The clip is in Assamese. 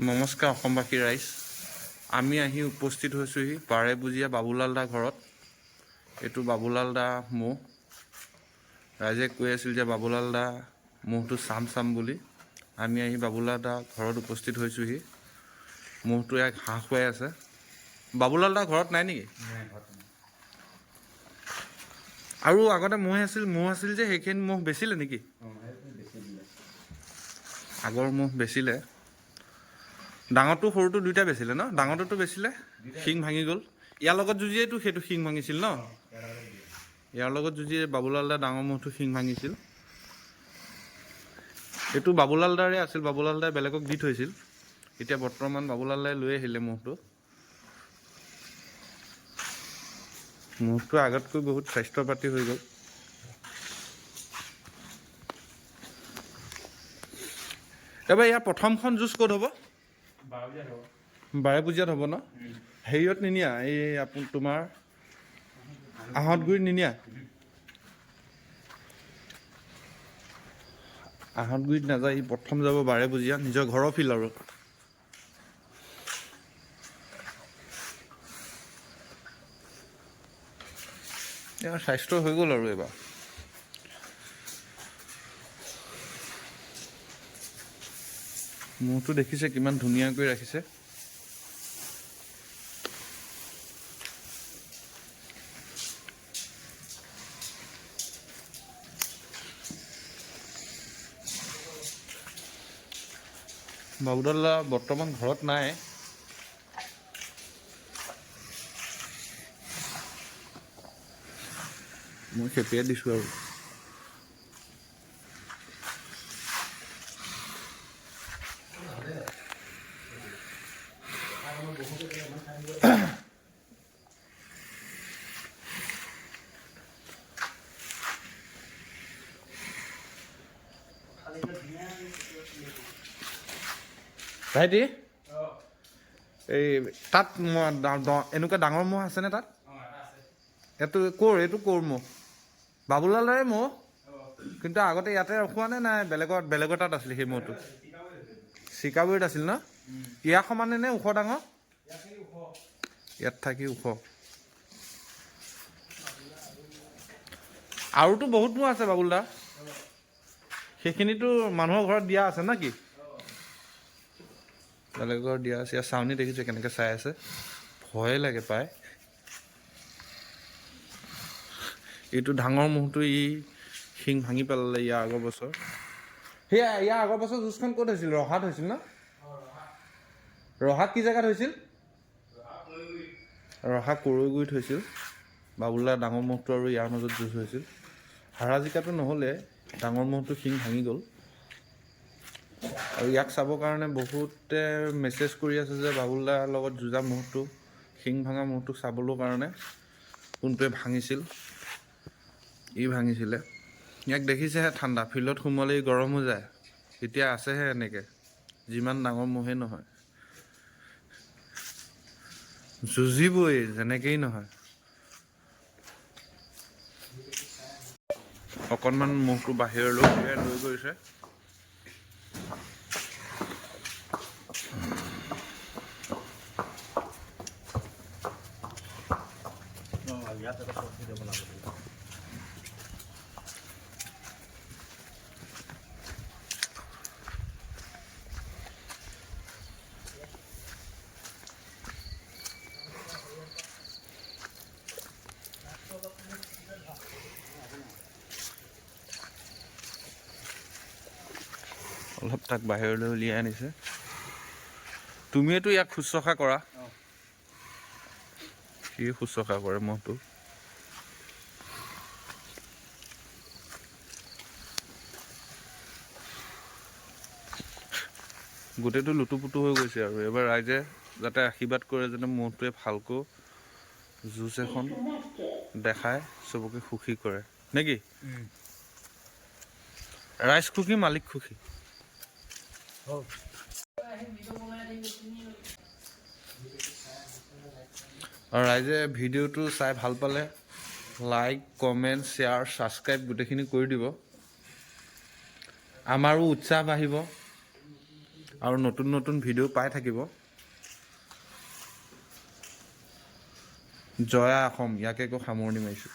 নমস্কাৰ অসমবাসী ৰাইজ, আমি আহি উপস্থিত হৈছোঁহি বাৰেবুজীয়া বাবুলাল দা ঘৰত। এইটো বাবুলাল দা ম'হ। ৰাইজে কৈ আছিল যে বাবুলাল দা ম'হটো চাম বুলি। আমি আহি বাবুলাল দা ঘৰত উপস্থিত হৈছোঁহি। ম'হটো এক ঘাঁহ খুৱাই আছে। বাবুলাল দা ঘৰত নাই নেকি? আৰু আগতে ম'হ আছিল যে সেইখিনি ম'হ বেচিলে নেকি? আগৰ ম'হ বেচিলে। ডাঙৰটো সৰুটো দুইটা বেচিলে ন? ডাঙৰটোতো বেচিলে, শিং ভাঙি গ'ল। ইয়াৰ লগত যুঁজিয়েতো সেইটো শিং ভাঙিছিল ন? ইয়াৰ লগত যুঁজিয়ে বাবুলাল দা ডাঙৰ ম'হটো শিং ভাঙিছিল। এইটো বাবুলাল দাৰে আছিল, বাবুলাল দাই বেলেগক দি থৈছিল। এতিয়া বৰ্তমান বাবুলাল দাই লৈ আহিলে ম'হটো। ম'হটো আগতকৈ বহুত স্বাস্থ্য পাতি হৈ গ'ল। এবাৰ ইয়াৰ প্ৰথমখন যুঁজ ক'ত হ'ব? বাৰেপূজীয়াত হ'ব ন? হেৰিয়ত নিনিয়া, এই তোমাৰ আহঁতগুৰিত নিনিয়া? আহঁতগুৰিত নাযায়, ই প্ৰথম যাব বাৰেপূজীয়া, নিজৰ ঘৰৰ ফিল্ড আৰু। ইয়াৰ স্বাস্থ্য হৈ গ'ল আৰু এইবাৰ। ম'হটো দেখিছে কিমান ধুনীয়াকৈ ৰাখিছে। বাবুলাল দা বৰ্তমান ঘৰত নাই। মই খেপিয়াই দিছোঁ আৰু। ভাইটি, এই তাত এনেকুৱা ডাঙৰ ম'হ আছেনে তাত? এইটো ক'ৰ ম'হ? বাবুলাল দাৰে ম'হ? কিন্তু আগতে ইয়াতে ৰখোৱা নে নাই বেলেগৰ তাত আছিলে সেই ম'হটো? চিকাগুৰিত আছিল ন? ইয়াৰ সমানে নে ওখ ডাঙৰ? ইয়াত থাকি ওখ। আৰুতো বহুত ম'হ আছে বাবুল দা। সেইখিনিতো মানুহৰ ঘৰত দিয়া আছে না কি? বেলেগৰ দিয়া আছে। ইয়াৰ চাউনি দেখিছে কেনেকৈ চাই আছে, ভয়ে লাগে পায়। এইটো ডাঙৰ ম'হটো ই শিং ভাঙি পেলালে ইয়াৰ আগৰ বছৰ। ইয়াৰ আগৰ বছৰ যুঁজখন ক'ত হৈছিল? ৰহাত হৈছিল ন? ৰহাত কি জেগাত হৈছিল? ৰহা কৰৈগুৰিত হৈছিল। বাবুলাৰ ডাঙৰ ম'হটো আৰু ইয়াৰ মাজত যুঁজ হৈছিল। হাৰা জিকাটো নহ'লে, ডাঙৰ ম'হটো শিং ভাঙি গ'ল। আৰু ইয়াক চাবৰ কাৰণে বহুতে মেছেজ কৰি আছে যে বাবুলাৰ লগত যুঁজা ম'হটো, শিং ভাঙা ম'হটো চাবলৈ কাৰণে কোনটোৱে ভাঙিছিল। ই ভাঙিছিলে। ইয়াক দেখিছেহে ঠাণ্ডা, ফিল্ডত সোমালেই গৰম হৈ যায়। এতিয়া আছেহে এনেকৈ, যিমান ডাঙৰ ম'হেই নহয়। যুঁজিবই যেনেকেই নহয়। অকণমান ম'হটো বাহিৰলৈ লৈ গৈছে। অলপ তাক বাহিৰলৈ উলিয়াই আনিছে। তুমিয়েতো ইয়াক শুশ্ৰূষা কৰা? সি শুশ্ৰূষা কৰে ম'হটো। গোটেইটো লুটুপুটু হৈ গৈছে আৰু। এইবাৰ ৰাইজে যাতে আশীৰ্বাদ কৰে যেনে ম'হটোৱে ভালকৈ যুঁজ এখন দেখায়, চবকে সুখী কৰে নেকি? ৰাইজ সুখী, মালিক সুখী। আৰু ৰাইজে ভিডিঅ'টো চাই ভাল পালে লাইক, কমেণ্ট, শ্বেয়াৰ, ছাবস্ক্ৰাইব গোটেইখিনি কৰি দিব। আমাৰো উৎসাহ বাঢ়িব। আৰু নতুন নতুন ভিডিঅ' পাই থাকিব। জয়া অসম ইয়াকে সামৰণি মাৰিছোঁ।